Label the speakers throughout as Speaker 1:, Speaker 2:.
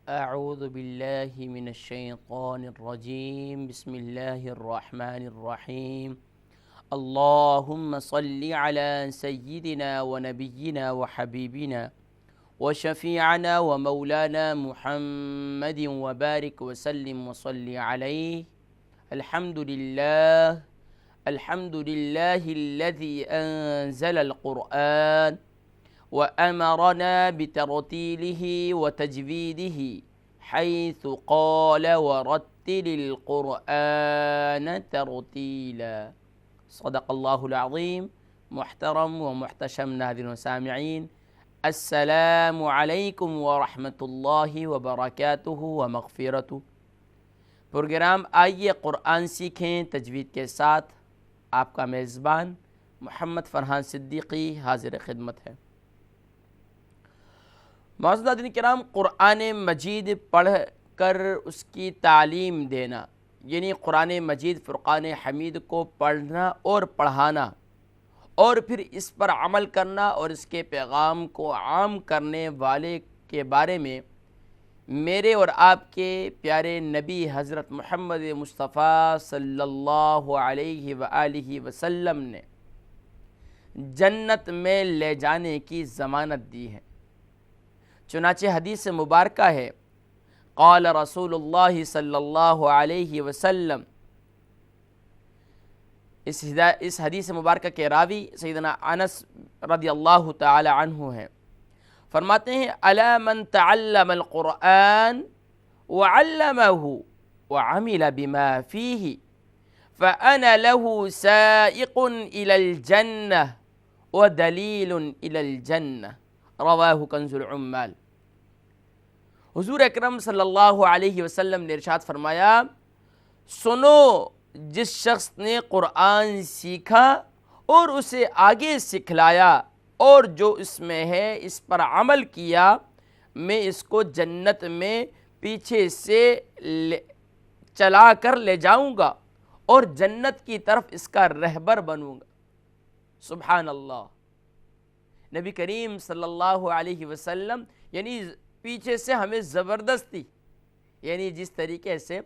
Speaker 1: أعوذ بالله من الشيطان الرجيم بسم الله الرحمن الرحيم اللهم صل على سيدنا ونبينا وحبيبنا وشفيعنا ومولانا محمد وبارك وسلم وصل عليه الحمد لله الذي أنزل القرآن وأمرنا بترتيله وتجويده حيث قال ورتل القرآن ترتيلا صدق الله العظيم. محترم و محتشم ناظرین و سامعین، السلام علیکم ورحمۃ اللہ وبرکاتہ و مغفرتہ۔ پروگرام آئیے قرآن سیکھیں تجوید کے ساتھ، آپ کا میزبان محمد فرحان صدیقی حاضر خدمت ہے۔ معزز ناظرین کرام، قرآن مجید پڑھ کر اس کی تعلیم دینا، یعنی قرآن مجید فرقان حمید کو پڑھنا اور پڑھانا، اور پھر اس پر عمل کرنا اور اس کے پیغام کو عام کرنے والے کے بارے میں میرے اور آپ کے پیارے نبی حضرت محمد مصطفیٰ صلی اللہ علیہ وآلہ وسلم نے جنت میں لے جانے کی ضمانت دی ہے۔ چنانچہ حدیث مبارکہ ہے، قال رسول اللہ صلی اللہ علیہ وسلم، اس حدیث مبارکہ کے راوی سیدنا انس رضی اللہ تعالی عنہ ہیں، فرماتے ہیں الا من تعلم القرآن وعلمہ وعمل بما فیہ فأنا له سائق إلى الجنة ودلیل إلى الجنة، رواہ کنز العمال۔ حضور اکرم صلی اللہ علیہ وسلم نے ارشاد فرمایا، سنو، جس شخص نے قرآن سیکھا اور اسے آگے سکھلایا اور جو اس میں ہے اس پر عمل کیا، میں اس کو جنت میں پیچھے سے چلا کر لے جاؤں گا اور جنت کی طرف اس کا رہبر بنوں گا۔ سبحان اللہ۔ نبی کریم صلی اللہ علیہ وسلم یعنی پیچھے سے ہمیں زبردستی، یعنی جس طریقے سے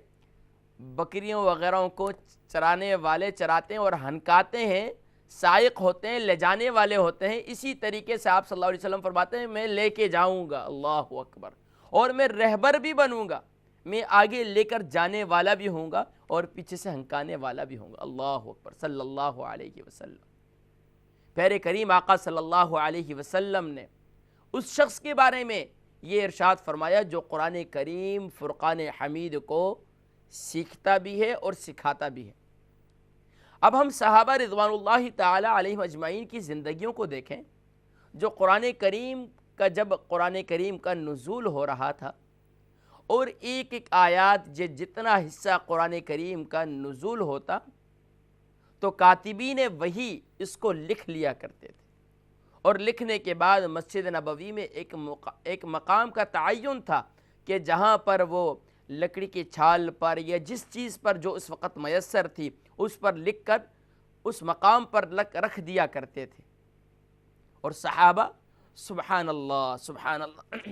Speaker 1: بکریوں وغیرہ کو چرانے والے چراتے ہیں اور ہنکاتے ہیں، سائق ہوتے ہیں، لے جانے والے ہوتے ہیں، اسی طریقے سے آپ صلی اللہ علیہ وسلم فرماتے ہیں میں لے کے جاؤں گا، اللہ اکبر، اور میں رہبر بھی بنوں گا، میں آگے لے کر جانے والا بھی ہوں گا اور پیچھے سے ہنکانے والا بھی ہوں گا، اللہ اکبر صلی اللہ علیہ وسلم۔ پیارے کریم آقا صلی اللہ علیہ وسلم نے اس شخص کے بارے میں یہ ارشاد فرمایا جو قرآن کریم فرقان حمید کو سیکھتا بھی ہے اور سکھاتا بھی ہے۔ اب ہم صحابہ رضوان اللہ تعالی علیہم اجمعین کی زندگیوں کو دیکھیں، جو جب قرآن کریم کا نزول ہو رہا تھا اور ایک ایک آیات جتنا حصہ قرآن کریم کا نزول ہوتا تو کاتبین وحی اس کو لکھ لیا کرتے تھے، اور لکھنے کے بعد مسجد نبوی میں ایک مقام کا تعین تھا کہ جہاں پر وہ لکڑی کی چھال پر یا جس چیز پر جو اس وقت میسر تھی اس پر لکھ کر اس مقام پر رکھ دیا کرتے تھے، اور صحابہ سبحان اللہ سبحان اللہ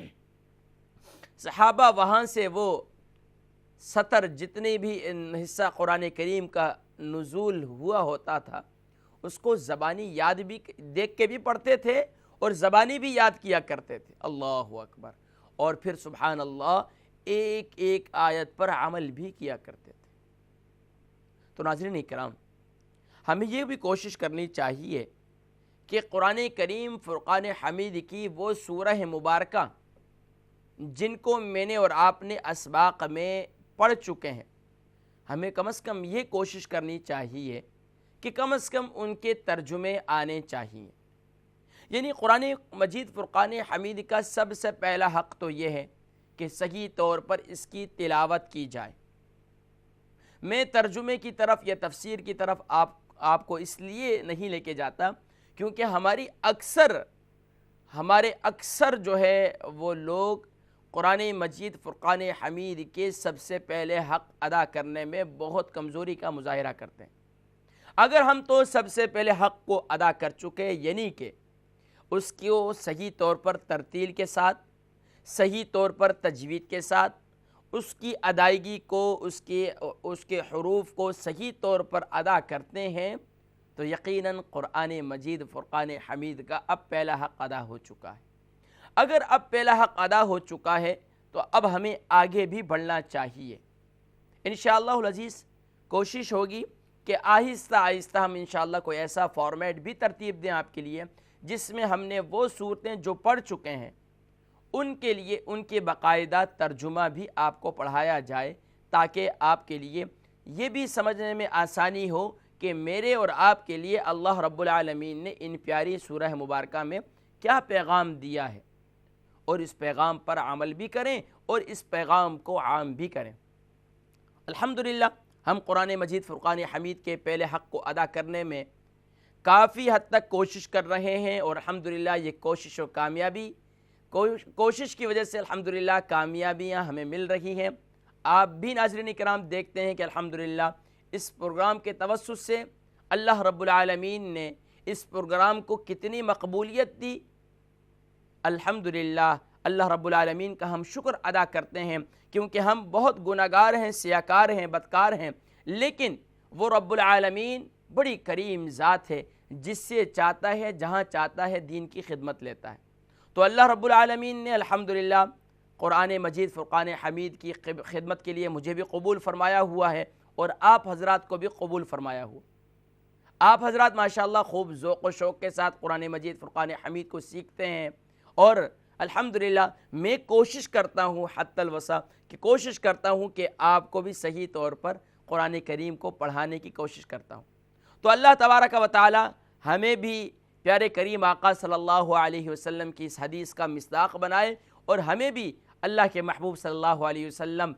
Speaker 1: صحابہ وہاں سے وہ سطر جتنے بھی حصہ قرآن کریم کا نزول ہوا ہوتا تھا اس کو زبانی یاد بھی دیکھ کے بھی پڑھتے تھے اور زبانی بھی یاد کیا کرتے تھے، اللہ اکبر، اور پھر سبحان اللہ ایک ایک آیت پر عمل بھی کیا کرتے تھے۔ تو ناظرین کرام، ہمیں یہ بھی کوشش کرنی چاہیے کہ قرآن کریم فرقان حمید کی وہ سورہ مبارکہ جن کو میں نے اور آپ نے اسباق میں پڑھ چکے ہیں، ہمیں کم از کم یہ کوشش کرنی چاہیے کہ کم از کم ان کے ترجمے آنے چاہیے۔ یعنی قرآن مجید فرقان حمید کا سب سے پہلا حق تو یہ ہے کہ صحیح طور پر اس کی تلاوت کی جائے۔ میں ترجمے کی طرف یا تفسیر کی طرف آپ کو اس لیے نہیں لے کے جاتا کیونکہ ہمارے اکثر جو ہے وہ لوگ قرآن مجید فرقان حمید کے سب سے پہلے حق ادا کرنے میں بہت کمزوری کا مظاہرہ کرتے ہیں۔ اگر ہم تو سب سے پہلے حق کو ادا کر چکے، یعنی کہ اس کو صحیح طور پر ترتیل کے ساتھ صحیح طور پر تجوید کے ساتھ اس کی ادائیگی کو، اس کے حروف کو صحیح طور پر ادا کرتے ہیں تو یقیناً قرآن مجید فرقان حمید کا اب پہلا حق ادا ہو چکا ہے۔ اگر اب پہلا حق ادا ہو چکا ہے تو اب ہمیں آگے بھی بڑھنا چاہیے۔ انشاءاللہ العزیز کوشش ہوگی کہ آہستہ آہستہ ہم انشاءاللہ کوئی ایسا فارمیٹ بھی ترتیب دیں آپ کے لیے جس میں ہم نے وہ صورتیں جو پڑھ چکے ہیں ان کے لیے ان کے باقاعدہ ترجمہ بھی آپ کو پڑھایا جائے، تاکہ آپ کے لیے یہ بھی سمجھنے میں آسانی ہو کہ میرے اور آپ کے لیے اللہ رب العالمین نے ان پیاری سورہ مبارکہ میں کیا پیغام دیا ہے، اور اس پیغام پر عمل بھی کریں اور اس پیغام کو عام بھی کریں۔ الحمدللہ ہم قرآن مجید فرقان حمید کے پہلے حق کو ادا کرنے میں کافی حد تک کوشش کر رہے ہیں، اور الحمدللہ یہ کوشش و کامیابی کوشش کی وجہ سے الحمدللہ کامیابیاں ہمیں مل رہی ہیں۔ آپ بھی ناظرین کرام دیکھتے ہیں کہ الحمدللہ اس پروگرام کے توسط سے اللہ رب العالمین نے اس پروگرام کو کتنی مقبولیت دی۔ الحمدللہ اللہ رب العالمین کا ہم شکر ادا کرتے ہیں، کیونکہ ہم بہت گناہگار ہیں، سیاکار ہیں، بدکار ہیں، لیکن وہ رب العالمین بڑی کریم ذات ہے، جس سے چاہتا ہے جہاں چاہتا ہے دین کی خدمت لیتا ہے۔ تو اللہ رب العالمین نے الحمدللہ قرآن مجید فرقان حمید کی خدمت کے لیے مجھے بھی قبول فرمایا ہوا ہے، اور آپ حضرات کو بھی قبول فرمایا ہوا۔ آپ حضرات ماشاءاللہ خوب ذوق و شوق کے ساتھ قرآن مجید فرقان حمید کو سیکھتے ہیں، اور الحمدللہ میں کوشش کرتا ہوں حتی الوسع کہ کوشش کرتا ہوں کہ آپ کو بھی صحیح طور پر قرآن کریم کو پڑھانے کی کوشش کرتا ہوں۔ تو اللہ تبارک و تعالی ہمیں بھی پیارے کریم آقا صلی اللہ علیہ وسلم کی اس حدیث کا مصداق بنائے، اور ہمیں بھی اللہ کے محبوب صلی اللہ علیہ وسلم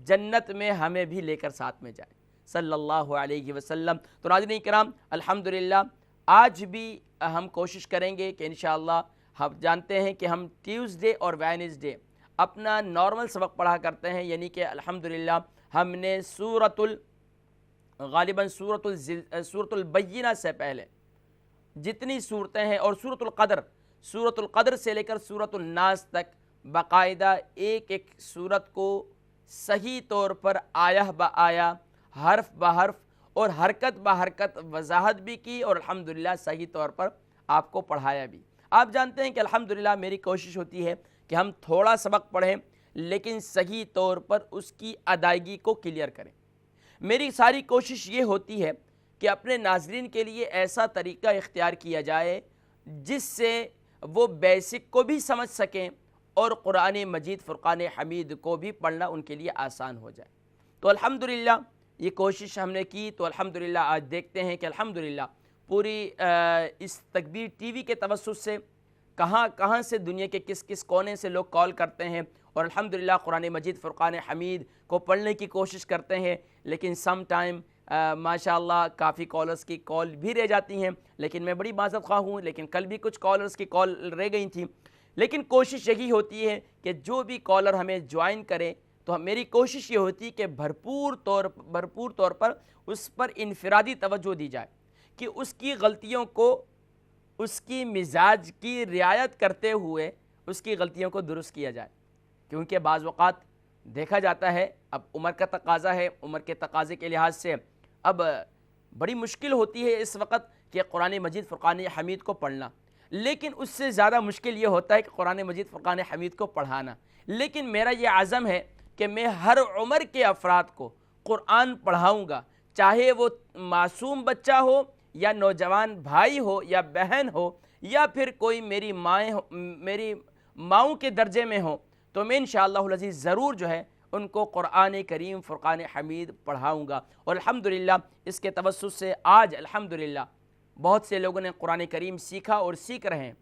Speaker 1: جنت میں ہمیں بھی لے کر ساتھ میں جائے صلی اللہ علیہ وسلم۔ تو ناظرین کرام الحمدللہ آج بھی ہم کوشش کریں گے کہ انشاءاللہ ہم جانتے ہیں کہ ہم ٹیوزڈے اور وینسڈے اپنا نارمل سبق پڑھا کرتے ہیں، یعنی کہ الحمدللہ ہم نے غالباً سورۃ البینہ سے پہلے جتنی صورتیں ہیں، اور سورۃ القدر سے لے کر سورۃ الناس تک باقاعدہ ایک ایک صورت کو صحیح طور پر آیہ با آیہ، حرف با حرف اور حرکت با حرکت وضاحت بھی کی، اور الحمدللہ صحیح طور پر آپ کو پڑھایا بھی۔ آپ جانتے ہیں کہ الحمدللہ میری کوشش ہوتی ہے کہ ہم تھوڑا سبق پڑھیں لیکن صحیح طور پر اس کی ادائیگی کو کلیئر کریں۔ میری ساری کوشش یہ ہوتی ہے کہ اپنے ناظرین کے لیے ایسا طریقہ اختیار کیا جائے جس سے وہ بیسک کو بھی سمجھ سکیں اور قرآن مجید فرقان حمید کو بھی پڑھنا ان کے لیے آسان ہو جائے۔ تو الحمدللہ یہ کوشش ہم نے کی، تو الحمدللہ آج دیکھتے ہیں کہ الحمدللہ پوری اس تکبیر ٹی وی کے توسط سے کہاں سے دنیا کے کس کونے سے لوگ کال کرتے ہیں، اور الحمدللہ قرآن مجید فرقان حمید کو پڑھنے کی کوشش کرتے ہیں، لیکن سم ٹائم ماشاءاللہ کافی کالرز کی کال بھی رہ جاتی ہیں، لیکن میں بڑی معذرت خواہ ہوں، لیکن کل بھی کچھ کالرز کی کال رہ گئی تھیں۔ لیکن کوشش یہی ہوتی ہے کہ جو بھی کالر ہمیں جوائن کرے تو میری کوشش یہ ہوتی ہے کہ بھرپور طور پر اس پر انفرادی توجہ دی جائے، کہ اس کی غلطیوں کو اس کی مزاج کی رعایت کرتے ہوئے اس کی غلطیوں کو درست کیا جائے، کیونکہ بعض اوقات دیکھا جاتا ہے اب عمر کا تقاضا ہے، عمر کے تقاضے کے لحاظ سے اب بڑی مشکل ہوتی ہے اس وقت کہ قرآن مجید فرقان حمید کو پڑھنا، لیکن اس سے زیادہ مشکل یہ ہوتا ہے کہ قرآن مجید فرقان حمید کو پڑھانا۔ لیکن میرا یہ عزم ہے کہ میں ہر عمر کے افراد کو قرآن پڑھاؤں گا، چاہے وہ معصوم بچہ ہو یا نوجوان بھائی ہو یا بہن ہو یا پھر کوئی میری ماؤں کے درجے میں ہو، تو میں انشاءاللہ العزیز ضرور جو ہے ان کو قرآن کریم فرقان حمید پڑھاؤں گا۔ اور الحمدللہ اس کے توسط سے آج الحمدللہ بہت سے لوگوں نے قرآن کریم سیکھا اور سیکھ رہے ہیں۔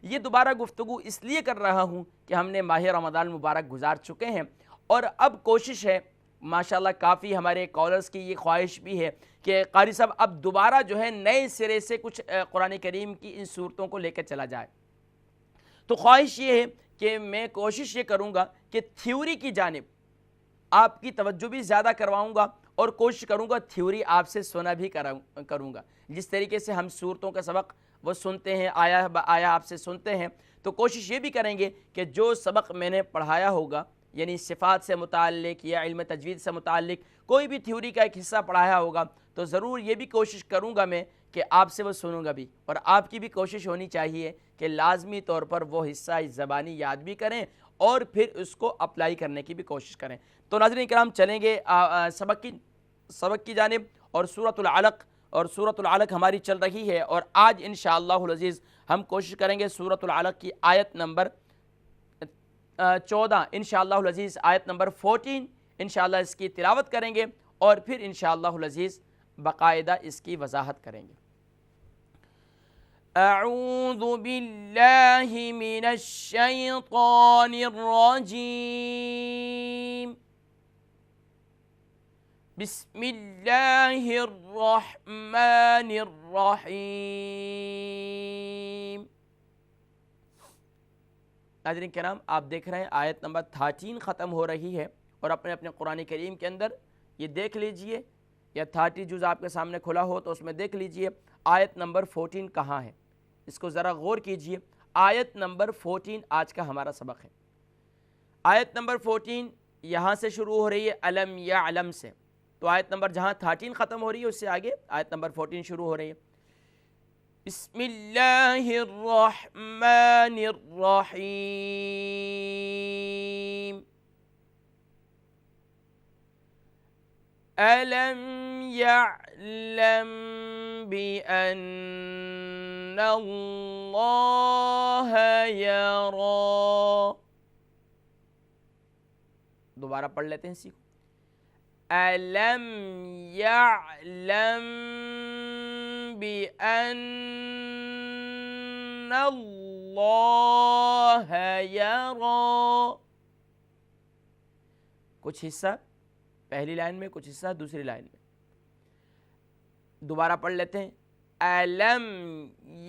Speaker 1: یہ دوبارہ گفتگو اس لیے کر رہا ہوں کہ ہم نے ماہ رمضان مبارک گزار چکے ہیں، اور اب کوشش ہے ماشاءاللہ کافی ہمارے کالرز کی یہ خواہش بھی ہے کہ قاری صاحب اب دوبارہ جو ہے نئے سرے سے کچھ قرآن کریم کی ان صورتوں کو لے کر چلا جائے۔ تو خواہش یہ ہے کہ میں کوشش یہ کروں گا کہ تھیوری کی جانب آپ کی توجہ بھی زیادہ کرواؤں گا، اور کوشش کروں گا تھیوری آپ سے سنا بھی کروں گا۔ جس طریقے سے ہم صورتوں کا سبق وہ سنتے ہیں، آیا آیا آپ سے سنتے ہیں، تو کوشش یہ بھی کریں گے کہ جو سبق میں نے پڑھایا ہوگا، یعنی صفات سے متعلق یا علم تجوید سے متعلق کوئی بھی تھیوری کا ایک حصہ پڑھایا ہوگا، تو ضرور یہ بھی کوشش کروں گا میں کہ آپ سے وہ سنوں گا بھی، اور آپ کی بھی کوشش ہونی چاہیے کہ لازمی طور پر وہ حصہ زبانی یاد بھی کریں اور پھر اس کو اپلائی کرنے کی بھی کوشش کریں۔ تو ناظرین کرام، چلیں گے سبق کی جانب، اور سورۃ العلق، اور سورۃ العلق ہماری چل رہی ہے، اور آج انشاءاللہ العزیز ہم کوشش کریں گے سورۃ العلق کی آیت نمبر 14 انشاءاللہ العزیز، آیت نمبر 14 انشاءاللہ اس کی تلاوت کریں گے، اور پھر انشاءاللہ العزیز باقاعدہ اس کی وضاحت کریں گے۔ اعوذ باللہ من الشیطان الرجیم، بسم اللہ الرحمن الرحیم۔ ناظرین کرام، آپ دیکھ رہے ہیں آیت نمبر 13 ختم ہو رہی ہے، اور اپنے اپنے قرآن کریم کے اندر یہ دیکھ لیجئے، یا 30 جز آپ کے سامنے کھلا ہو تو اس میں دیکھ لیجئے آیت نمبر 14 کہاں ہے، اس کو ذرا غور کیجئے۔ آیت نمبر 14 آج کا ہمارا سبق ہے۔ آیت نمبر 14 یہاں سے شروع ہو رہی ہے الم یعلم سے، تو آیت نمبر جہاں 13 ختم ہو رہی ہے اس سے آگے آیت نمبر 14 شروع ہو رہی ہے۔ بسم اللہ الرحمن الرحیم، أَلَمْ يَعْلَمْ بِأَنَّ اللَّهَ يَرَى۔ دوبارہ پڑھ لیتے ہیں اسی کو۔ أَلَمْ يَعْلَمْ بِأَنَّ اللَّهَ يَرَى۔ کچھ حصہ پہلی لائن میں، کچھ حصہ دوسری لائن میں، دوبارہ پڑھ لیتے ہیں۔ أَلَمْ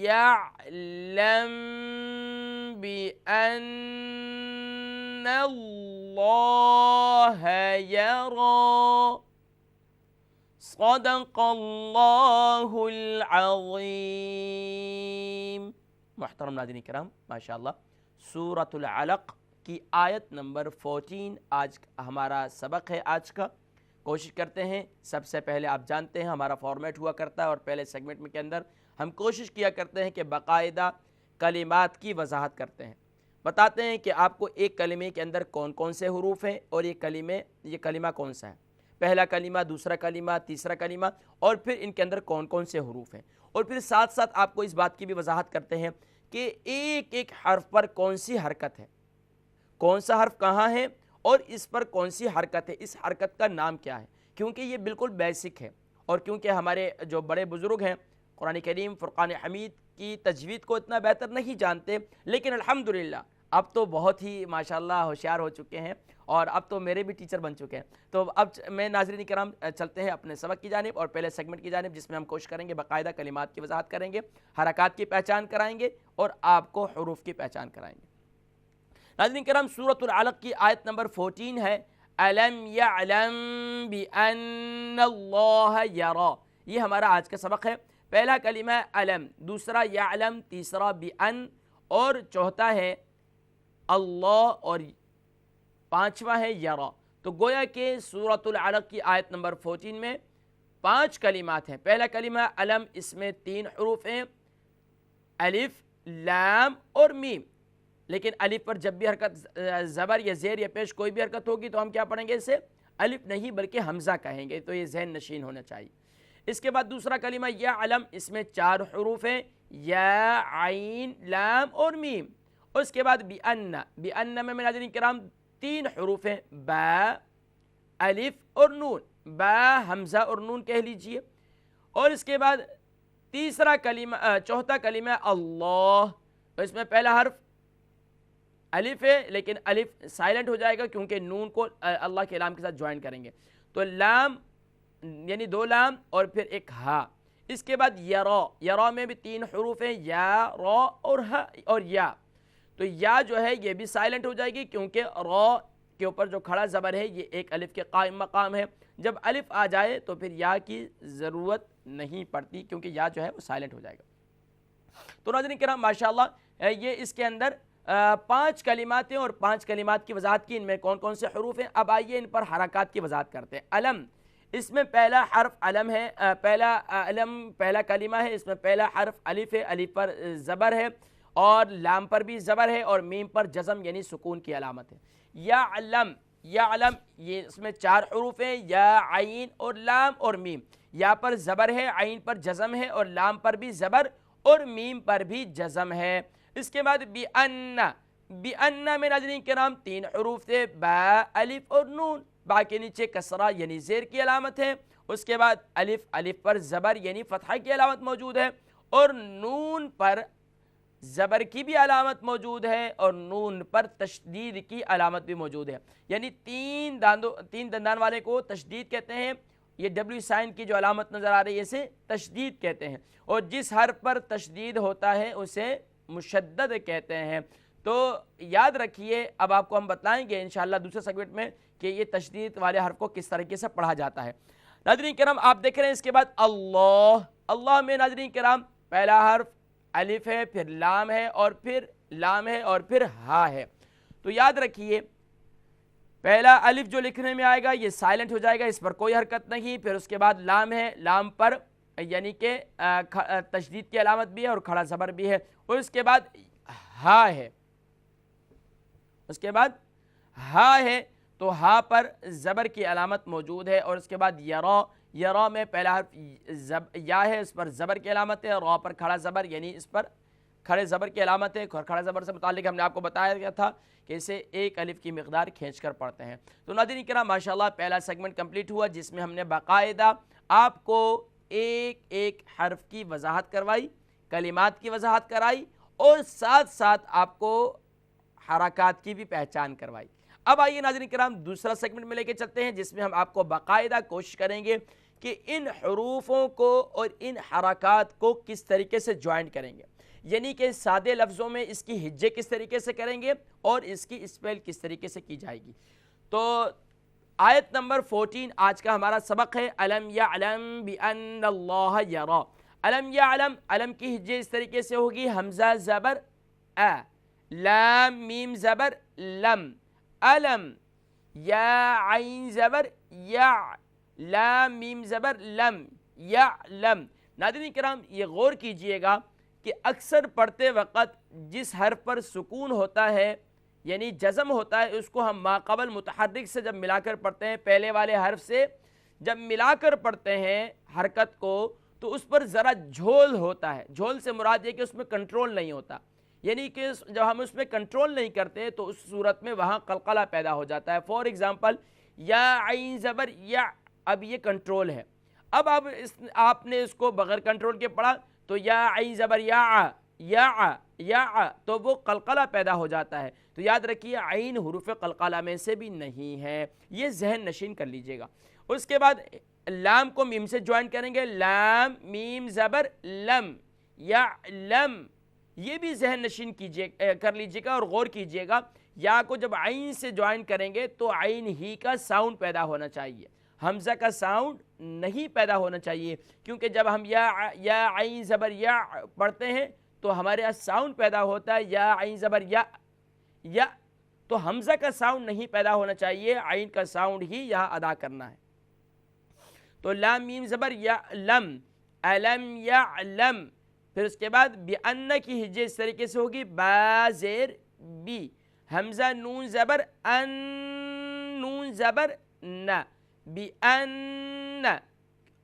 Speaker 1: يَعْلَمْ بِأَنَّ اللَّهَ يَرَى۔ صدق اللہ العظیم۔ محترم ناظرین کرام، ماشاءاللہ سورۃ العلق کی آیت نمبر 14 آج ہمارا سبق ہے۔ آج کا کوشش کرتے ہیں، سب سے پہلے آپ جانتے ہیں ہمارا فارمیٹ ہوا کرتا ہے، اور پہلے سیگمنٹ میں کے اندر ہم کوشش کیا کرتے ہیں کہ باقاعدہ کلمات کی وضاحت کرتے ہیں، بتاتے ہیں کہ آپ کو ایک کلمے کے اندر کون کون سے حروف ہیں، اور یہ کلمہ کون سا ہے، پہلا کلمہ، دوسرا کلمہ، تیسرا کلمہ، اور پھر ان کے اندر کون کون سے حروف ہیں، اور پھر ساتھ ساتھ آپ کو اس بات کی بھی وضاحت کرتے ہیں کہ ایک ایک حرف پر کون سی حرکت ہے، کون سا حرف کہاں ہے، اور اس پر کون سی حرکت ہے، اس حرکت کا نام کیا ہے، کیونکہ یہ بالکل بیسک ہے، اور کیونکہ ہمارے جو بڑے بزرگ ہیں قرآن کریم فرقان حمید کی تجوید کو اتنا بہتر نہیں جانتے، لیکن الحمدللہ اب تو بہت ہی ماشاءاللہ ہوشیار ہو چکے ہیں، اور اب تو میرے بھی ٹیچر بن چکے ہیں۔ تو اب میں ناظرین کرام چلتے ہیں اپنے سبق کی جانب، اور پہلے سیگمنٹ کی جانب، جس میں ہم کوشش کریں گے باقاعدہ کلمات کی وضاحت کریں گے، حرکات کی پہچان کرائیں گے، اور آپ کو حروف کی پہچان کرائیں گے۔ ناظرین کرام، سورۃ العلق کی آیت نمبر 14 ہے الم یعلم بأن اللہ یری۔ یہ ہمارا آج کا سبق ہے۔ پہلا کلمہ ہے الم، دوسرا یعلم، تیسرا بأن، اور چوتھا ہے اللہ، اور پانچواں ہے یری۔ تو گویا کہ سورۃ العلق کی آیت نمبر 14 میں 5 کلمات ہیں۔ پہلا کلمہ الم، اس میں 3 حروف ہیں، الف، لام اور میم، لیکن الف پر جب بھی حرکت زبر یا زیر یا پیش کوئی بھی حرکت ہوگی تو ہم کیا پڑھیں گے، اسے الف نہیں بلکہ حمزہ کہیں گے، تو یہ ذہن نشین ہونا چاہیے۔ اس کے بعد دوسرا کلمہ یا علم، اس میں 4 حروف ہیں، یا، عین، لام اور میم۔ اور اس کے بعد بِأَنَّ، بِأَنَّ میں ناظرین کرام 3 حروف ہیں، با، الف اور نون، با، حمزہ اور نون کہہ لیجئے۔ اور اس کے بعد تیسرا کلمہ، چوتھا کلمہ اللہ، تو اس میں پہلا حرف الف ہے، لیکن الف سائلنٹ ہو جائے گا کیونکہ نون کو اللہ کے لام کے ساتھ جوائن کریں گے، تو لام یعنی 2 لام اور پھر ایک ہا۔ اس کے بعد یرا، یرا میں بھی 3 حروف ہیں، یا، را اور ہا اور یا، تو یا جو ہے یہ بھی سائلنٹ ہو جائے گی کیونکہ را کے اوپر جو کھڑا زبر ہے یہ ایک الف کے قائم مقام ہے، جب الف آ جائے تو پھر یا کی ضرورت نہیں پڑتی کیونکہ یا جو ہے وہ سائلنٹ ہو جائے گا۔ تو ناظرین کرام ماشاءاللہ یہ اس کے اندر 5 کلمات ہیں اور 5 کلمات کی وضاحت کی، ان میں کون کون سے حروف ہیں۔ اب آئیے ان پر حرکات کی وضاحت کرتے ہیں۔ علم، اس میں پہلا حرف علم ہے، پہلا کلمہ ہے، اس میں پہلا حرف الف ہے، الف پر زبر ہے اور لام پر بھی زبر ہے اور میم پر جزم یعنی سکون کی علامت ہے۔ یعلم، یعلم یہ اس میں 4 حروف ہیں، یا، عین اور لام اور میم۔ یا پر زبر ہے، عین پر جزم ہے اور لام پر بھی زبر اور میم پر بھی جزم ہے۔ اس کے بعد بِأَنَّ، بِأَنَّ میں ناظرین کرام 3 حروف تھے، با، الف اور نون۔ با کے نیچے کسرہ یعنی زیر کی علامت ہے، اس کے بعد الف، الف پر زبر یعنی فتحہ کی علامت موجود ہے اور نون پر زبر کی بھی علامت موجود ہے اور نون پر تشدید کی علامت بھی موجود ہے، یعنی 3 دندان والے کو تشدید کہتے ہیں۔ یہ ڈبلیو سائن کی جو علامت نظر آ رہی ہے اسے تشدید کہتے ہیں، اور جس حرف پر تشدید ہوتا ہے اسے مشدد کہتے ہیں۔ تو یاد رکھیے، اب آپ کو ہم بتلائیں گے انشاءاللہ دوسرے سیگمنٹ میں کہ یہ تشدید والے حرف کو کس طریقے سے پڑھا جاتا ہے۔ ناظرین کرام آپ دیکھ رہے ہیں اس کے بعد اللہ، اللہ میں ناظرین کرام پہلا حرف الف ہے، پھر لام ہے اور پھر لام ہے اور پھر ہا ہے۔ تو یاد رکھیے پہلا الف جو لکھنے میں آئے گا یہ سائلنٹ ہو جائے گا، اس پر کوئی حرکت نہیں۔ پھر اس کے بعد لام ہے، لام پر یعنی کہ تشدید کی علامت بھی ہے اور کھڑا زبر بھی ہے، اور اس کے بعد ہا ہے، اس کے بعد ہا ہے تو ہا پر زبر کی علامت موجود ہے، اور اس کے بعد یرا، یرا میں پہلا حرف یا ہے، اس پر زبر کی علامت ہے، را پر کھڑا زبر یعنی اس پر کھڑے زبر کی علامت ہے۔ کھڑا زبر سے متعلق ہم نے آپ کو بتایا گیا تھا کہ اسے 1 الف کی مقدار کھینچ کر پڑھتے ہیں۔ تو ناظرین کرام ماشاءاللہ پہلا سیگمنٹ کمپلیٹ ہوا جس میں ہم نے باقاعدہ آپ کو ایک ایک حرف کی وضاحت کروائی، کلمات کی وضاحت کرائی اور ساتھ ساتھ آپ کو حرکات کی بھی پہچان کروائی۔ اب آئیے ناظرین کرام دوسرا سیگمنٹ میں لے کے چلتے ہیں جس میں ہم آپ کو باقاعدہ کوشش کریں گے کہ ان حروفوں کو اور ان حرکات کو کس طریقے سے جوائنٹ کریں گے، یعنی کہ سادے لفظوں میں اس کی ہجے کس طریقے سے کریں گے اور اس کی اسپیل کس طریقے سے کی جائے گی۔ تو آیت نمبر 14 آج کا ہمارا سبق ہے، الم یعلم بان اللہ یرا۔ الم یعلم، علم کی ہجے اس طریقے سے ہوگی، حمزہ زبر ا، لام میم زبر لم، علم، یا عین زبر یا، لام میم زبر لم، یعلم۔ ناظرین کرام یہ غور کیجئے گا کہ اکثر پڑھتے وقت جس حرف پر سکون ہوتا ہے یعنی جزم ہوتا ہے اس کو ہم ماقبل متحرک سے جب ملا کر پڑھتے ہیں، پہلے والے حرف سے جب ملا کر پڑھتے ہیں حرکت کو، تو اس پر ذرا جھول ہوتا ہے۔ جھول سے مراد یہ کہ اس میں کنٹرول نہیں ہوتا، یعنی کہ جب ہم اس میں کنٹرول نہیں کرتے تو اس صورت میں وہاں قلقلہ پیدا ہو جاتا ہے۔ فور ایگزامپل یا عین زبر یا، اب یہ کنٹرول ہے، اب آپ نے اس کو بغیر کنٹرول کے پڑھا تو یا عین زبر یا تو وہ قلقلہ پیدا ہو جاتا ہے۔ تو یاد رکھیے عین حروف قلقلہ میں سے بھی نہیں ہے، یہ ذہن نشین کر لیجئے گا۔ اس کے بعد لام کو میم سے جوائن کریں گے، لام میم زبر لم، یا لم، یہ بھی ذہن نشین کر لیجئے گا اور غور کیجئے گا۔ یا کو جب عین سے جوائن کریں گے تو عین ہی کا ساؤنڈ پیدا ہونا چاہیے، حمزہ کا ساؤنڈ نہیں پیدا ہونا چاہیے، کیونکہ جب ہم یا عین زبر یا پڑھتے ہیں تو ہمارے یہاں ساؤنڈ پیدا ہوتا ہے یا عین زبر یا، تو حمزہ کا ساؤنڈ نہیں پیدا ہونا چاہیے، عین کا ساؤنڈ ہی یہاں ادا کرنا ہے۔ تو لام میم زبر یا لم، علم یعلم، پھر اس کے بعد بِأَنَّ کی ہجے اس طریقے سے ہوگی، با زیر بی، حمزہ نون زبر ان، نون زبر نا، بِأَنَّ۔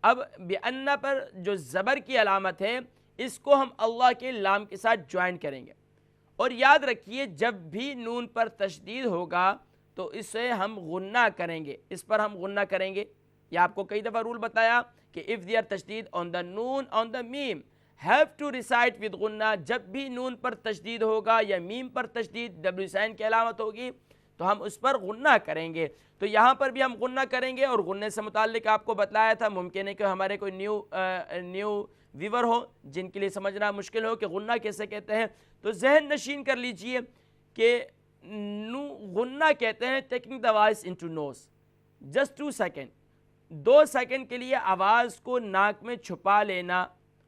Speaker 1: اب بِأَنَّ پر جو زبر کی علامت ہے اس کو ہم اللہ کے لام کے ساتھ جوائن کریں گے، اور یاد رکھیے جب بھی نون پر تشدید ہوگا تو اسے ہم غنہ کریں گے، اس پر ہم غنہ کریں گے۔ یہ آپ کو کئی دفعہ رول بتایا کہ if there تشدید on the noon on the meme have to recite with غنہ، جب بھی نون پر تشدید ہوگا یا میم پر تشدید ڈبلیو سائن کی علامت ہوگی تو ہم اس پر غنہ کریں گے۔ تو یہاں پر بھی ہم غنہ کریں گے، اور غنہ سے متعلق آپ کو بتلایا تھا، ممکن ہے کہ ہمارے کوئی نیو ویور ہو جن کے لیے سمجھنا مشکل ہو کہ غنہ کیسے کہتے ہیں، تو ذہن نشین کر لیجئے کہ غنہ کہتے ہیں taking the voice into nose just 2 second, 2 second کے لیے آواز کو ناک میں چھپا لینا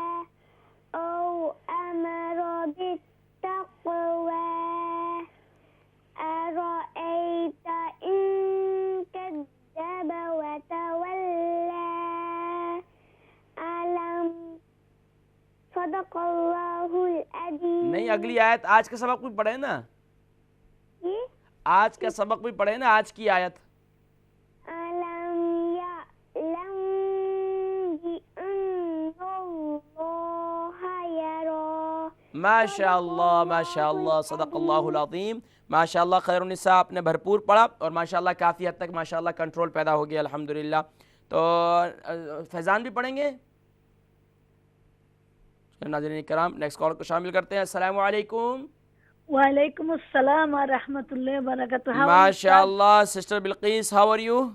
Speaker 2: الله صدق اللہ العظیم.
Speaker 1: نہیں، اگلی آیت آج کا سبق بھی پڑھے نا،
Speaker 2: جی.
Speaker 1: آج کا سبق بھی پڑھے نا، آج کی آیت.
Speaker 2: علم یعلم بأن اللہ یری.
Speaker 1: ماشاء اللہ ماشاء اللہ، صدق اللہ العظیم. ماشاء اللہ خیر النساء، آپ نے بھرپور پڑھا اور ماشاء اللہ کافی حد تک ماشاء اللہ کنٹرول پیدا ہو گیا الحمدللہ. تو فیضان بھی پڑھیں گے. ناظرین کرام، نیکسٹ کال کو شامل کرتے ہیں. السلام علیکم.
Speaker 3: وعلیکم السلام ورحمۃ اللہ وبرکاتہ.
Speaker 1: ماشاء اللہ sister Bilqis, how are you?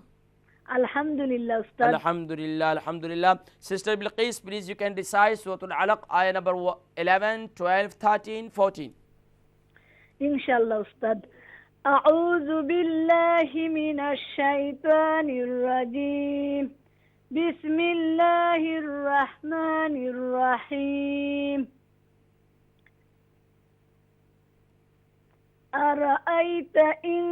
Speaker 3: الحمدللہ استاد.
Speaker 1: الحمدللہ الحمدللہ. Sister Bilqis please you can recite سورۃ العلق آیہ نمبر 11 12 13 14.
Speaker 3: انشاءاللہ استاد. اعوذ باللہ من الشیطان الرجیم. بسم اللہ الرحمن الرحیم. أرأيت إن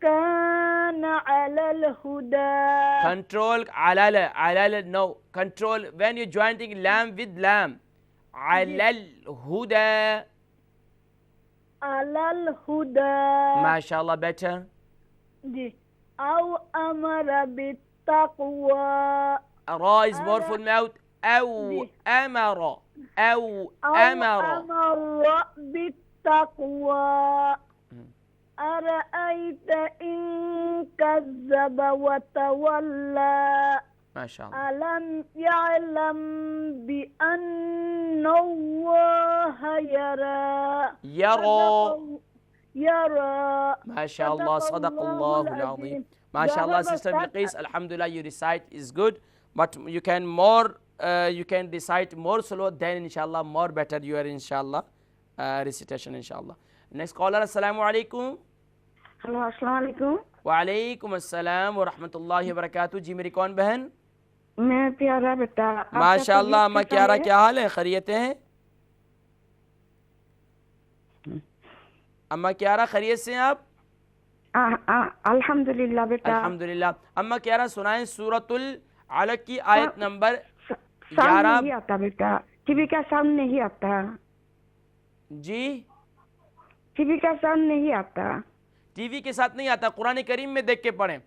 Speaker 3: كان على الهدى.
Speaker 1: Control على no control when you joining lam with lam. على الهدى.
Speaker 3: على الهدى.
Speaker 1: ما شاء الله better.
Speaker 3: جی. أو أمر بالتقوى.
Speaker 1: را is more full mouth. أو أمر. أو أمر.
Speaker 3: أمر بالتقوى. أرأيت إن كذب وتولى.
Speaker 1: ما شاء الله.
Speaker 3: ألم يعلم بأن الله يرى. يرى.
Speaker 1: ما شاء الله صدق الله العظيم. ما شاء الله sister Bilqis, alhamdulillah you recite is good, but you can recite more slow, then inshallah more better you are inshallah recitation inshallah. Next caller. Assalamu alaikum.
Speaker 4: Hello السلام علیکم.
Speaker 1: وعلیکم السلام ورحمۃ اللہ وبرکاتہ. جی میری کون بہن؟
Speaker 4: میں پیارا بیٹا.
Speaker 1: ماشاء اللہ اماں کیارا کیا حال ہے؟ خیریتیں ہیں اماں کیارا؟ خیریت سے ہیں آپ؟
Speaker 4: الحمدللہ بیٹا.
Speaker 1: الحمدللہ. اماں کیارا سنائیں سورۃ العلق کی آیت نمبر 11.
Speaker 4: ساؤنڈ نہیں آتا بیٹا، ٹی وی کا ساؤنڈ نہیں آتا.
Speaker 1: جی
Speaker 4: ٹی وی کا ساؤنڈ نہیں آتا.
Speaker 1: ٹی وی کے ساتھ نہیں آتا، قرآن کریم میں دیکھ کے پڑھیں.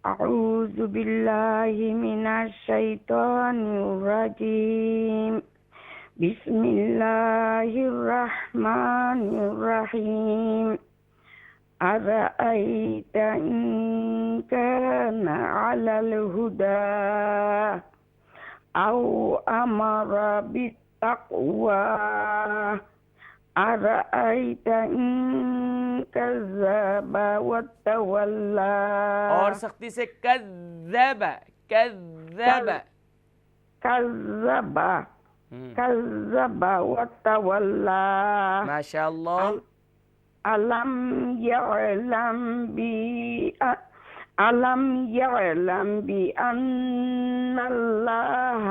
Speaker 4: اعوذ باللہ من الشیطان الرجیم. بسم اللہ الرحمن الرحیم. ارأیت ان کان علی الہدی او امر بالتقوی. أرأيت إن كذب وتولى.
Speaker 1: اور سختی سے کذب کذب
Speaker 4: كذب كذب وتولى.
Speaker 1: ما شاء اللہ.
Speaker 4: ألم يعلم بأن الله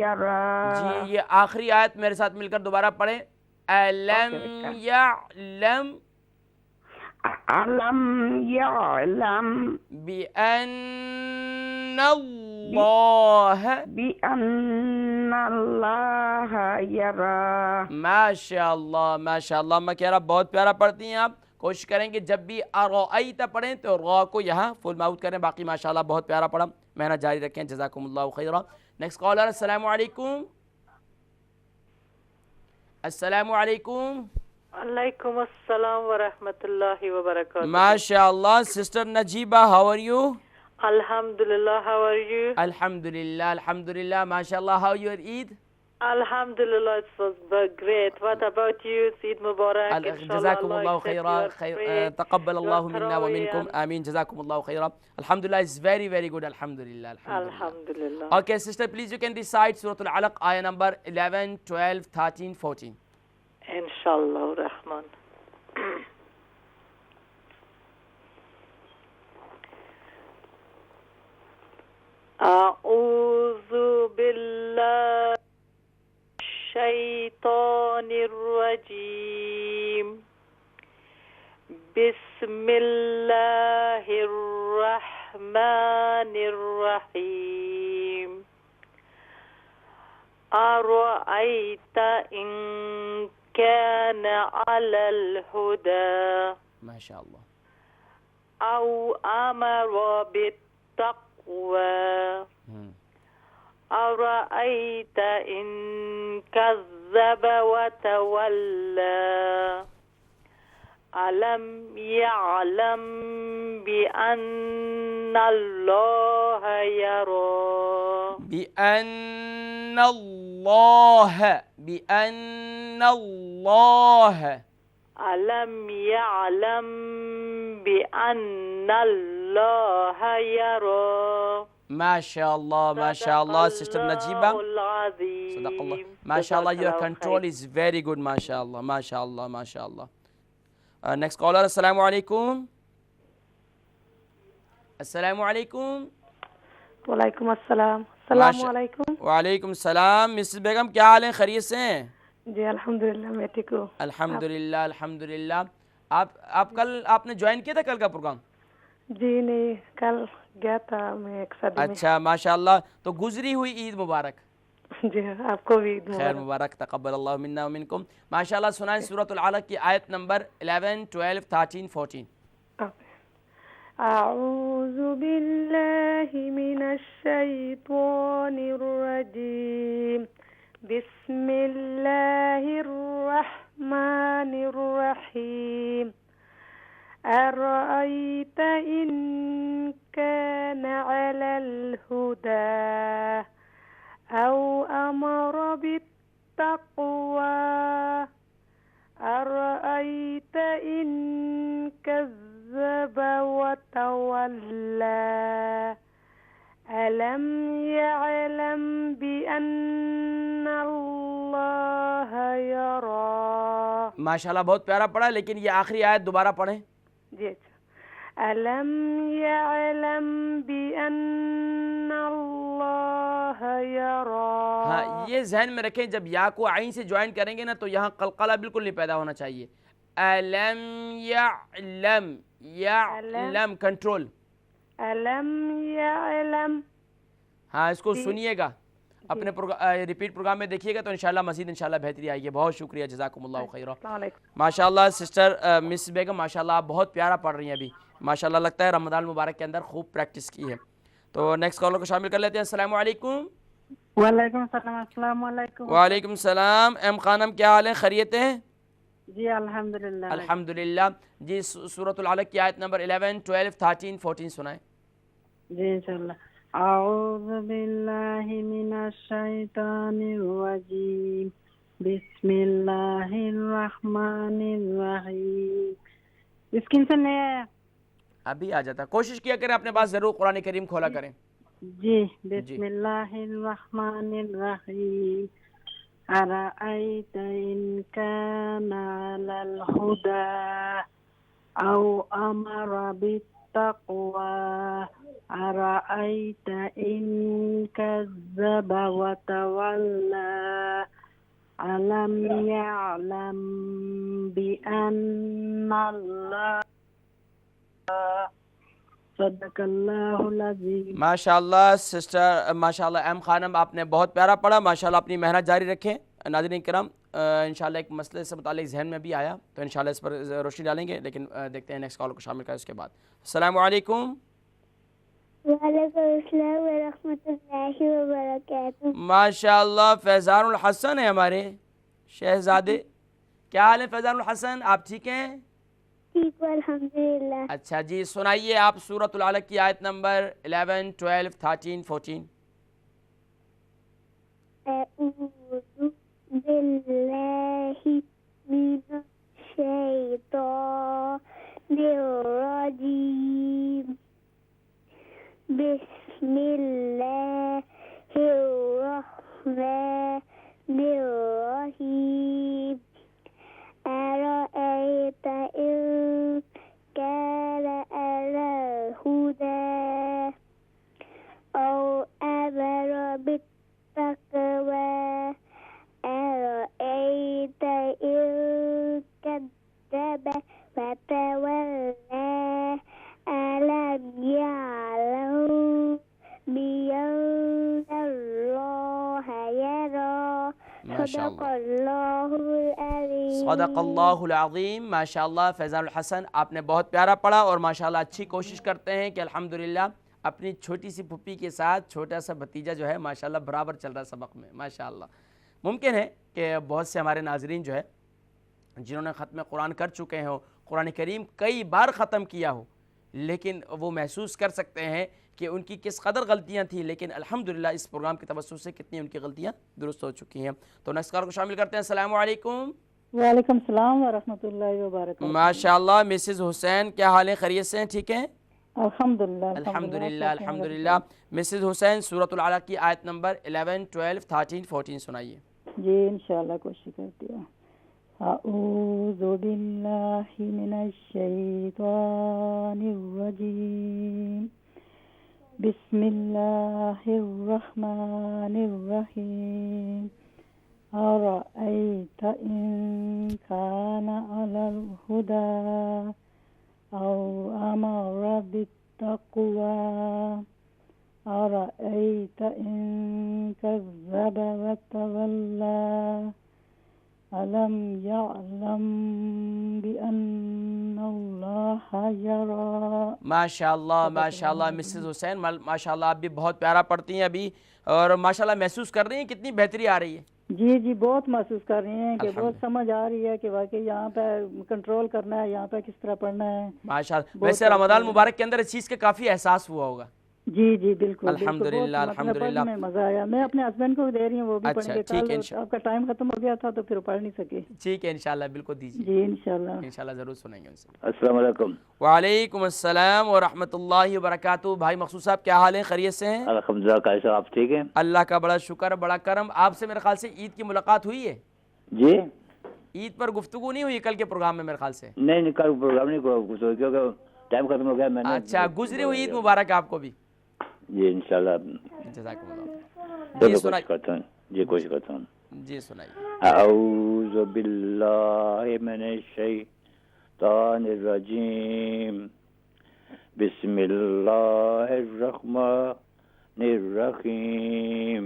Speaker 4: يرى.
Speaker 1: جی یہ آخری آیت میرے ساتھ مل کر دوبارہ پڑھیں. ألم يعلم بأن الله
Speaker 4: يرى.
Speaker 1: ما شاء اللہ ما شاء اللہ. میں کہہ رہا بہت پیارا پڑھتی ہیں آپ. کوشش کریں کہ جب بھی ارأیت پڑھیں تو را کو یہاں فل ماؤتھ کریں. باقی ما شاء اللہ بہت پیارا پڑھا. محنت جاری رکھیں. جزاکم اللہ خیرہ. Next collar. السلام علیکم. السلام علیکم.
Speaker 5: وعلیکم السلام ورحمۃ اللہ وبرکاتہ.
Speaker 1: ماشاء اللہ sister Najiba how are you?
Speaker 5: الحمدللہ. How are you?
Speaker 1: الحمدللہ الحمدللہ. ماشاء اللہ. ہاؤ یور عید؟
Speaker 5: الحمدللہ it was great. What about you? Eid Mubarak.
Speaker 1: جزاکم اللہ خیرہ. تقبل اللہ منا ومنکم. آمین. جزاکم اللہ خیرہ. الحمدللہ is very very good. الحمدللہ
Speaker 5: الحمدللہ.
Speaker 1: Okay sister please you can recite Surah Al-Alaq ayah number 11 12 13 14.
Speaker 5: Inshallah Rahman. أعوذ بالله الشيطان الرجيم. بسم الله الرحمن الرحيم. أرأيت إن كان على الهدى
Speaker 1: ما شاء الله.
Speaker 5: أو أمر بالتقوى أرأيت إن كذب وتولى ألم يعلم بأن الله يرى
Speaker 1: بأن الله
Speaker 5: ألم يعلم بأن الله يرى.
Speaker 1: ما شاء الله ما شاء الله. Sister Najiba, صدق الله. ما شاء الله, your control is very good. ما شاء الله ما شاء الله ما شاء الله. Next caller. السلام عليكم. السلام عليكم.
Speaker 6: وعلیکم السلام. السلام علیکم.
Speaker 1: وعلیکم السلام. مسز بیگم کیا حال ہیں؟ خیریت سے ہیں؟
Speaker 6: جی الحمدللہ میں ٹھیک ہوں.
Speaker 1: الحمدللہ الحمدللہ. آپ کل آپ نے جوائن کیا تھا کل کا پروگرام؟
Speaker 6: جی نہیں، کل گیا تھا میں ایک شادی میں.
Speaker 1: اچھا ماشاء اللہ. تو گزری ہوئی عید مبارک.
Speaker 6: جی آپ کو بھی
Speaker 1: خیر مبارک. تقبل اللہ منا ومنکم. ماشاء اللہ. سنائیں سورۃ العلق کی آیت نمبر 11 12 13 14.
Speaker 6: اعوذ باللہ من الشیطان الرجیم. بسم اللہ الرحمن الرحیم. أرأيت إن كان على الهدى أو أمر بالتقوى أرأيت إن كذب وتولى ألم يعلم بأن الله يرى.
Speaker 1: ماشاءاللہ بہت پیارا پڑھا، لیکن یہ آخری آیت دوبارہ پڑھیں.
Speaker 6: جی اچھا. ألم يعلم بأن الله يرى.
Speaker 1: ہاں یہ ذہن میں رکھیں، جب یا کو عین سے جوائن کریں گے نا تو یہاں قلقلہ بالکل نہیں پیدا ہونا چاہیے. ألم يعلم يعلم کنٹرول.
Speaker 6: ألم يعلم.
Speaker 1: ہاں اس کو سنیے گا، اپنے ریپیٹ پروگرام میں دیکھیے گا تو انشاءاللہ مزید انشاءاللہ بہتری آئے گی. بہت شکریہ، جزاکم اللہ خیرہ. ماشاءاللہ سسٹر مس بیگم ماشاءاللہ آپ بہت پیارا پڑھ رہی ہیں ابھی ماشاءاللہ. لگتا ہے رمضان مبارک کے اندر خوب پریکٹس کی ہے. تو نیکسٹ کالر کو شامل کر لیتے ہیں. السلام علیکم.
Speaker 4: وعلیکم السلام. السلام علیکم.
Speaker 1: وعلیکم السلام. ایم خانم کیا حال ہے؟ خیریت ہے؟
Speaker 4: جی الحمدللہ.
Speaker 1: الحمدللہ. جی سورۃ العلق کی آیت نمبر 11 12 13 14 سنائیں.
Speaker 4: جی انشاءاللہ. اعوذ باللہ من الشیطان الرجیم. بسم اللہ الرحمن الرحیم. اسکرین سے نہیں آیا؟
Speaker 1: ابھی آ جاتا. کوشش کیا کریں اپنے پاس ضرور قرآن کریم کھولا کریں.
Speaker 4: جی بسم اللہ الرحمن الرحیم. ارأیت ان کان علی الہدی او امر بالتقوی أرأيت إن كذب وتولى ألم يعلم بأن الله صدق اللہ العظیم.
Speaker 1: ماشاءاللہ سسٹر ماشاءاللہ ایم خانم آپ نے بہت پیارا پڑھا ماشاءاللہ. اپنی محنت جاری رکھیں. ناظرین کرام انشاءاللہ ایک مسئلے سے متعلق ذہن میں بھی آیا تو انشاءاللہ اس پر روشنی ڈالیں گے، لیکن دیکھتے ہیں نیکسٹ کال کو شامل کریں اس کے بعد. السلام علیکم.
Speaker 2: وعلیکم السلام ورحمۃ اللہ وبرکاتہ.
Speaker 1: ماشاءاللہ فیضان الحسن ہے ہمارے شہزادے. کیا حال ہے فیضان الحسن؟ آپ ٹھیک ہیں؟
Speaker 2: ٹھیک الحمدللہ.
Speaker 1: اچھا جی سنائیے آپ سورۃ العلق کی آیت نمبر 11 12 13 14.
Speaker 2: اعوذ باللہ من الشیطان الرجیم. بسم اللہ الرحمن الرحیم. أرأيت إن كان على الهدى أو أمر بالتقوى أرأيت إن كذب وتولى ألم يعلم بأن الله يرى
Speaker 1: ماشاء
Speaker 2: صدق
Speaker 1: اللہ،
Speaker 2: اللہ العظیم.
Speaker 1: صدق اللہ العظیم. ماشاءاللہ فیضان الحسن، آپ نے بہت پیارا پڑھا اور ماشاءاللہ اچھی کوشش کرتے ہیں کہ الحمدللہ اپنی چھوٹی سی پھپھی کے ساتھ چھوٹا سا بھتیجا جو ہے ماشاءاللہ برابر چل رہا ہے سبق میں ماشاءاللہ. ممکن ہے کہ بہت سے ہمارے ناظرین جو ہے جنہوں نے ختم قرآن کر چکے ہوں، قرآن کریم کئی بار ختم کیا ہو، لیکن وہ محسوس کر سکتے ہیں کہ ان کی کس قدر غلطیاں تھیں، لیکن الحمدللہ اس پروگرام کے توسط سے کتنی ان کی غلطیاں درست ہو چکی ہیں. تو نیکسٹ کال کو شامل کرتے ہیں. السلام علیکم.
Speaker 3: وعلیکم السلام ورحمۃ اللہ وبرکاتہ.
Speaker 1: ماشاءاللہ مسز حسین، کیا حال ہے؟ خیریت سے ہیں؟ ٹھیک ہیں
Speaker 3: الحمدللہ
Speaker 1: الحمدللہ الحمدللہ. مسز حسین سورۃ العلق کی آیت نمبر 11 12 13 14 سنائیے.
Speaker 3: جی انشاءاللہ کوشش کرتی ہوں. اعوذ باللہ من الشیطان الرجیم، بسم اللہ الرحمن الرحیم. ارأیت ان کان علی الہدی او امر بالتقوی ارأیت ان کذب وتولی ألم يعلم بأن الله يرى.
Speaker 1: ماشاءاللہ ماشاءاللہ مسز حسین، ماشاءاللہ آپ بھی بہت پیارا پڑھتی ہیں ابھی، اور ماشاءاللہ محسوس کر رہی ہیں کتنی بہتری آ رہی ہے.
Speaker 3: جی جی بہت محسوس کر رہی ہیں کہ بہت سمجھ آ رہی ہے کہ واقعی یہاں پہ کنٹرول کرنا ہے، یہاں پہ کس طرح پڑھنا ہے.
Speaker 1: ماشاءاللہ. ویسے رمضان مبارک کے اندر اس چیز کا کافی احساس ہوا ہوگا.
Speaker 3: جی جی بالکل
Speaker 1: الحمدللہ الحمدللہ.
Speaker 3: میں مزہ آیا. میں اپنے ہسبینڈ کو بھی دے رہی ہوں، وہ بھی پڑھیں گے.
Speaker 1: ٹھیک ہے
Speaker 3: کل آپ کا ٹائم ختم ہو گیا تھا تو پھر پڑھ نہیں سکے.
Speaker 1: ٹھیک ہے انشاءاللہ بالکل دیجیے.
Speaker 3: جی انشاءاللہ
Speaker 1: انشاءاللہ ضرور سنیں گے ان سے.
Speaker 7: السلام علیکم.
Speaker 1: وعلیکم السلام ورحمۃ اللہ وبرکاتہ. بھائی مقصود صاحب کیا حال ہے؟ خیریت سے ہیں؟
Speaker 7: الحمدللہ. قاری صاحب آپ ٹھیک ہیں؟
Speaker 1: اللہ کا بڑا شکر، بڑا کرم. آپ سے میرے خیال سے عید کی ملاقات ہوئی ہے؟
Speaker 7: جی
Speaker 1: عید پر گفتگو نہیں ہوئی کل کے پروگرام میں میرے خیال سے؟
Speaker 7: نہیں کل پروگرام نہیں کچھ کیونکہ ٹائم ختم ہو گیا. میں نے
Speaker 1: اچھا، گزری ہوئی عید مبارک آپ کو بھی.
Speaker 7: جی انشاءاللہ
Speaker 1: جزاکم اللہ.
Speaker 7: کوشش کرتا ہوں. جی کوشش کرتا ہوں.
Speaker 1: جی سنائیے.
Speaker 7: اعوذ باللہ من الشیطان الرجیم، بسم اللہ الرحمن الرحیم.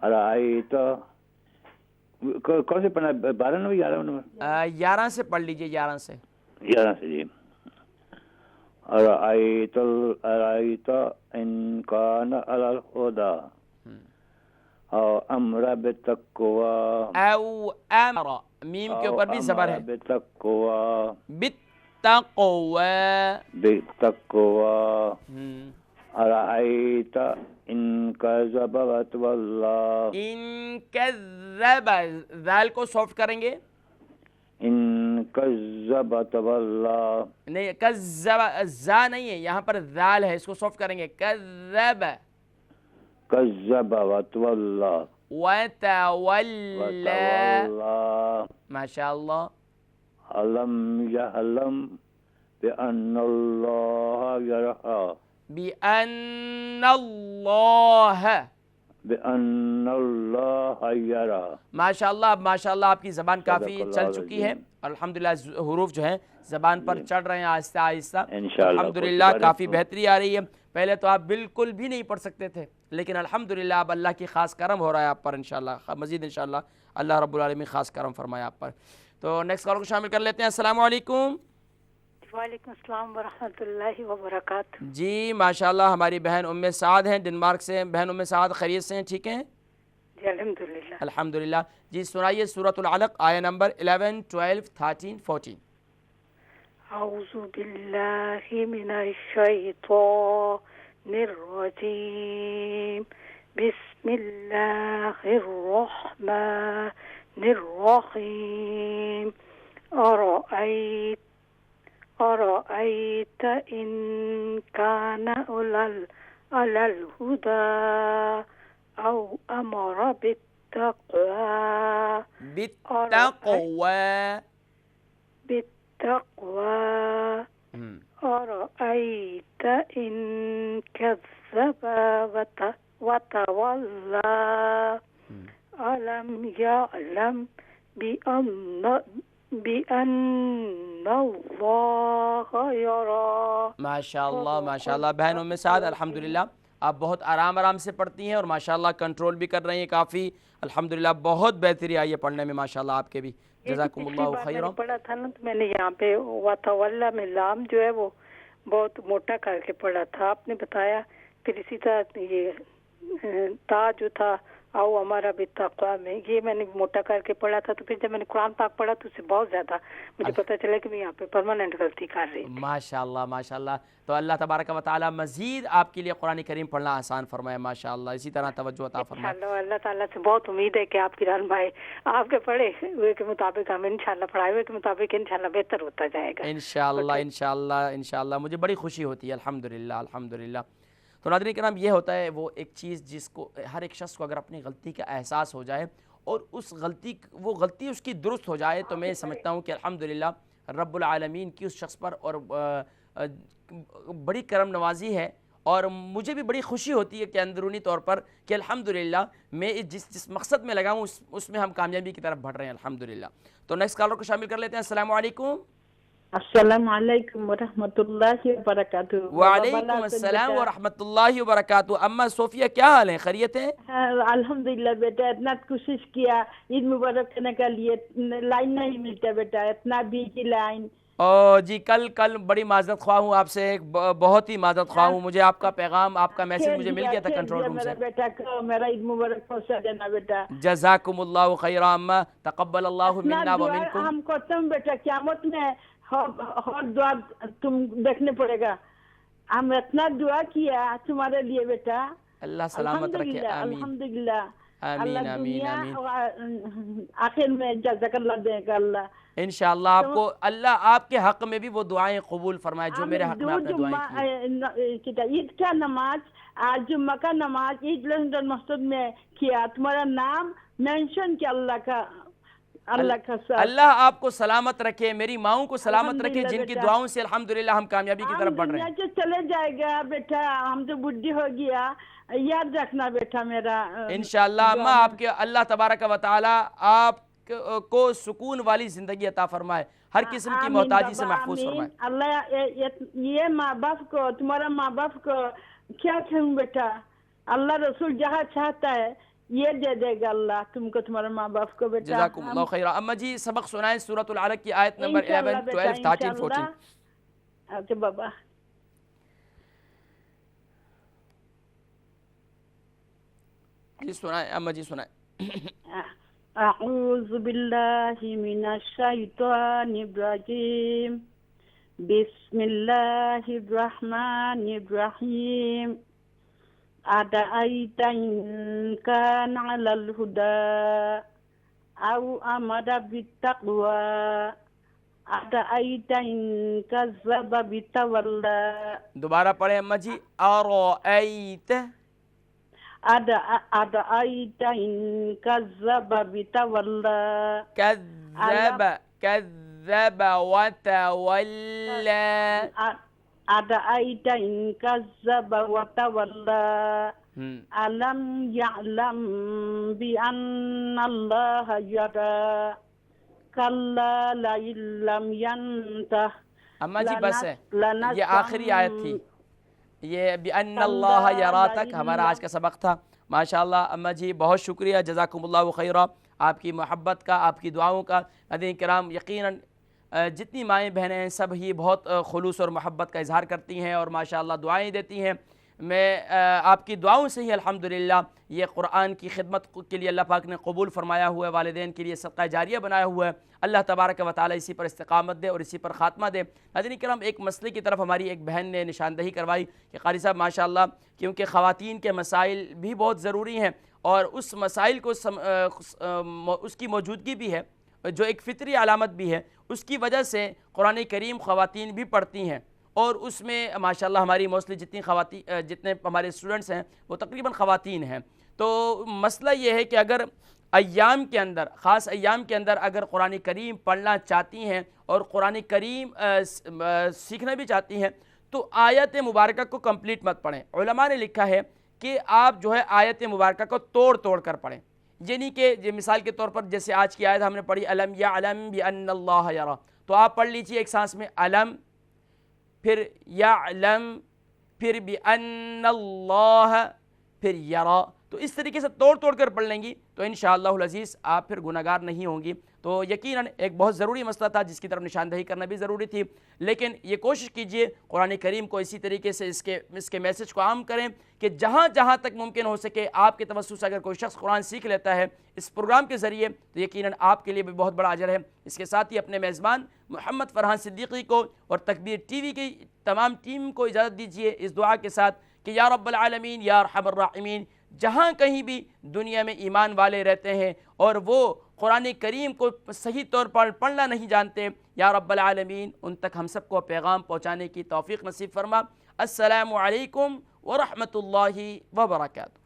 Speaker 7: ارائیت کون سے پڑھنا ہے؟ 12 نمبر 11 نمبر
Speaker 1: 11 سے پڑھ لیجئے. 11 سے.
Speaker 7: 11 سے. جی ارائیت ان کان علی الہدی او امر بالتقوی.
Speaker 1: او امر، میم کے اوپر بھی زبر ہے.
Speaker 7: بالتقوی
Speaker 1: بالتقوی.
Speaker 7: ارائیت ان کذب وتولی.
Speaker 1: ان کذب، ذال کو سافٹ کریں گے.
Speaker 7: ان کذب وتولی.
Speaker 1: نہیں، کذب زا نہیں ہے یہاں پر، ذال ہے، اس کو سافٹ کریں گے. کذب
Speaker 7: کذب وتولی
Speaker 1: وتولی. ماشاءاللہ.
Speaker 7: علم یعلم بأن اللہ یرى.
Speaker 1: بأن اللہ.
Speaker 7: بأن اللہ یرى.
Speaker 1: ماشاءاللہ. اب ماشاءاللہ آپ کی زبان کافی چل چکی ہے الحمدللہ. حروف جو ہیں زبان پر چڑھ رہے ہیں آہستہ آہستہ الحمدللہ. کافی بہتری آ رہی ہے. پہلے تو آپ بالکل بھی نہیں پڑھ سکتے تھے، لیکن الحمدللہ اب اللہ کی خاص کرم ہو رہا ہے آپ پر انشاءاللہ. مزید انشاءاللہ اللہ رب العالمین خاص کرم فرمائے آپ پر. تو نیکسٹ کال کو شامل کر لیتے ہیں. السلام علیکم.
Speaker 6: وعلیکم السلام ورحمۃ اللہ وبرکاتہ.
Speaker 1: جی ماشاءاللہ ہماری بہن ام سعد ہیں ڈنمارک سے. بہن ام سعد خیریت سے ہیں؟ ٹھیک ہیں
Speaker 6: جی الحمدللہ.
Speaker 1: الحمدللہ. جی سنائیے سورۃ العلق آیہ نمبر 11 12 13 14.
Speaker 6: اعوذ باللہ من الشیطان الرجیم، بسم اللہ الرحمن الرحیم. ارأیت ان کان علی الہدی او امر بالتقوی. ارأیت ان کذب وتولی علم یعلم بأن اللہ یرى.
Speaker 1: ماشاءاللہ ماشاءاللہ. بہن ام سعد الحمدللہ آپ بہت آرام آرام سے پڑھتی ہیں اور ماشاءاللہ کنٹرول بھی کر رہی ہیں کافی الحمدللہ، بہت بہتری آئی ہے پڑھنے میں ماشاءاللہ آپ کے بھی، جزاکم اللہ خیرا۔
Speaker 6: پڑھا تھا نا تو میں نے یہاں پہ وَتَوَلَّى میں لام جو ہے وہ بہت موٹا کر کے پڑھا تھا، آپ نے بتایا، پھر اسی طرح یہ تا جو تھا او ہمارا بالتقویٰ میں، یہ میں نے موٹا کر کے پڑھا تھا، تو پھر جب میں نے قرآن پاک پڑھا تو اس سے بہت زیادہ مجھے پتہ چلا کہ میں یہاں پہ پرماننٹ غلطی کر رہی تھی۔
Speaker 1: ماشاءاللہ ماشاءاللہ، تو اللہ تبارک و تعالی مزید آپ کے لیے قرآن کریم پڑھنا آسان فرمائے ماشاءاللہ، اسی طرح توجہ عطا فرمائے۔
Speaker 6: انشاءاللہ اللہ تعالیٰ سے بہت امید ہے کہ آپ کی رہنمائی آپ کے پڑھے ہوئے کے مطابق ہم انشاءاللہ پڑھائے ہوئے کے مطابق انشاءاللہ بہتر ہوتا جائے گا
Speaker 1: انشاءاللہ انشاءاللہ انشاءاللہ، مجھے بڑی خوشی ہوتی ہے الحمدللہ الحمدللہ۔ تو ناظرین کرام، یہ ہوتا ہے وہ ایک چیز جس کو ہر ایک شخص کو اگر اپنی غلطی کا احساس ہو جائے اور وہ غلطی اس کی درست ہو جائے، تو میں سمجھتا ہوں کہ الحمدللہ رب العالمین کی اس شخص پر اور بڑی کرم نوازی ہے، اور مجھے بھی بڑی خوشی ہوتی ہے کہ اندرونی طور پر کہ الحمدللہ میں جس مقصد میں لگا ہوں اس میں ہم کامیابی کی طرف بڑھ رہے ہیں الحمدللہ۔ تو نیکسٹ کالر کو شامل کر لیتے ہیں۔ السلام علیکم۔
Speaker 4: السلام علیکم ورحمۃ اللہ وبرکاتہ۔
Speaker 1: وعلیکم السلام ورحمۃ اللہ وبرکاتہ۔ اما صوفیہ، کیا حال ہے؟ خیریت ہے؟
Speaker 4: الحمدللہ بیٹا، اتنا کوشش کیا عید مبارک کرنے کے لیے، لائن نہیں ملتا بیٹا، اتنا بیچی لائن۔
Speaker 1: جی کل بڑی معذرت خواہ ہوں آپ سے، بہت ہی معذرت خواہ ہوں، مجھے آپ کا پیغام، آپ کا میسج مجھے مل گیا تھا کنٹرول روم سے۔
Speaker 4: بیٹا میرا عید مبارک پہنچا دینا بیٹا۔
Speaker 1: جزاکم اللہ خیرا اما، تقبل اللہ منا ومنکم۔
Speaker 4: ہم کو تم بیٹا قیامت میں ہر دعا تم دیکھنے پڑے گا، ہم اتنا دعا کیا تمہارے لیے بیٹا۔
Speaker 1: اللہ سلامت رکھے، آمین
Speaker 4: الحمدللہ،
Speaker 1: آمین
Speaker 4: اللہ
Speaker 1: آمین
Speaker 4: دنیا
Speaker 1: آمین۔
Speaker 4: آخر میں جزاک اللہ دے گا اللہ۔
Speaker 1: انشاءاللہ آپ کو اللہ آپ کے حق میں بھی وہ دعائیں قبول فرمائے جو میرے حق میں آپ نے دعائیں کی۔
Speaker 4: عید کا نماز، آج جمعہ کا نماز عید لندن مسجد میں کیا، تمہارا نام مینشن کیا اللہ کا ساتھ۔
Speaker 1: اللہ آپ کو سلامت رکھے، میری ماؤں کو سلامت رکھے، جن کی دعاؤں سے الحمدللہ ہم کامیابی کی طرف بڑھ رہے ہیں۔
Speaker 4: چلے جائے گا بیٹا، ہم تو بڈھی ہو گیا، یاد رکھنا بیٹا میرا۔
Speaker 1: انشاءاللہ اما آپ کے اللہ تبارک و تعالی آپ کو سکون والی زندگی عطا فرمائے، ہر قسم کی محتاجی سے محفوظ فرمائے۔
Speaker 4: اللہ یہ ماں باپ کو، تمہارا ماں باپ کو کیا کہوں بیٹا، اللہ رسول جہاں چاہتا ہے یہ دے دے گا اللہ تم کو، تمہارے ماں باپ کو بیٹا۔
Speaker 1: جزاکم اللہ خیرہ۔ اما جی سبق سنائیں سورۃ العلق کی آیت نمبر 11، 12، 13، 14۔
Speaker 4: اوکے بابا۔
Speaker 1: جی سنائیں اما جی سنائیں۔
Speaker 4: اعوذ باللہ من الشیطان الرجیم، بسم اللہ الرحمن الرحیم، أرأيت إن كان على الهدى أو أمر بالتقوى أرأيت إن كذب وتولى۔
Speaker 1: دوبارہ پڑھیں اما جی۔ أرأيت
Speaker 4: إن كذب وتولى
Speaker 1: كذب وتولى
Speaker 4: أرأيت إن كذب وتولى ألم يعلم بأن الله يرى كلا لئن لم ينته۔
Speaker 1: اما جی بس ہے، یہ آخری آیت تھی، یہ بأن اللہ یرا تک ہمارا آج کا سبق تھا۔ ماشاءاللہ اما جی بہت شکریہ، جزاکم اللہ خیرہ، آپ کی محبت کا، آپ کی دعاؤں کا۔ ناظرین کرام، یقیناً جتنی مائیں بہنیں ہیں سب ہی بہت خلوص اور محبت کا اظہار کرتی ہیں اور ماشاءاللہ دعائیں دیتی ہیں۔ میں آپ کی دعاؤں سے ہی الحمدللہ یہ قرآن کی خدمت کے لیے اللہ پاک نے قبول فرمایا ہوا ہے، والدین کے لیے صدقہ جاریہ بنایا ہوا ہے۔ اللہ تبارک و تعالی اسی پر استقامت دے اور اسی پر خاتمہ دے۔ ناظرین کرام، ایک مسئلے کی طرف ہماری ایک بہن نے نشاندہی کروائی کہ قاری صاحب ماشاءاللہ کیونکہ خواتین کے مسائل بھی بہت ضروری ہیں اور اس مسائل کو اس کی موجودگی بھی ہے جو ایک فطری علامت بھی ہے، اس کی وجہ سے قرآن کریم خواتین بھی پڑھتی ہیں اور اس میں ماشاءاللہ ہماری موسٹلی جتنے ہمارے اسٹوڈنٹس ہیں وہ تقریباً خواتین ہیں۔ تو مسئلہ یہ ہے کہ اگر ایام کے اندر، خاص ایام کے اندر اگر قرآن کریم پڑھنا چاہتی ہیں اور قرآن کریم سیکھنا بھی چاہتی ہیں تو آیت مبارکہ کو کمپلیٹ مت پڑھیں۔ علماء نے لکھا ہے کہ آپ جو ہے آیت مبارکہ کو توڑ توڑ کر پڑھیں، یعنی کہ مثال کے طور پر جیسے آج کی آیت ہم نے پڑھی علم یعلم بأن اللہ یرا، تو آپ پڑھ لیجئے ایک سانس میں علم، پھر یعلم، پھر بِأَنَّ اللَّهَ، پھر یرا. تو اس طریقے سے توڑ توڑ کر پڑھ لیں گی تو انشاءاللہ العزیز آپ پھر گناہ گار نہیں ہوں گی. تو یقیناً ایک بہت ضروری مسئلہ تھا جس کی طرف نشاندہی کرنا بھی ضروری تھی، لیکن یہ کوشش کیجئے قرآن کریم کو اسی طریقے سے اس کے میسج کو عام کریں کہ جہاں جہاں تک ممکن ہو سکے آپ کے توسط سے اگر کوئی شخص قرآن سیکھ لیتا ہے اس پروگرام کے ذریعے تو یقیناً آپ کے لیے بھی بہت بڑا اجر ہے. اس کے ساتھ ہی اپنے میزبان محمد فرحان صدیقی کو اور تکبیر ٹی وی کی تمام ٹیم کو اجازت دیجیے اس دعا کے ساتھ کہ یا رب العالمین یا ارحم الراحمین، جہاں کہیں بھی دنیا میں ایمان والے رہتے ہیں اور وہ قرآن کریم کو صحیح طور پر پڑھنا نہیں جانتے، یا رب العالمین ان تک ہم سب کو پیغام پہنچانے کی توفیق نصیب فرما. السلام علیکم ورحمۃ اللہ وبرکاتہ.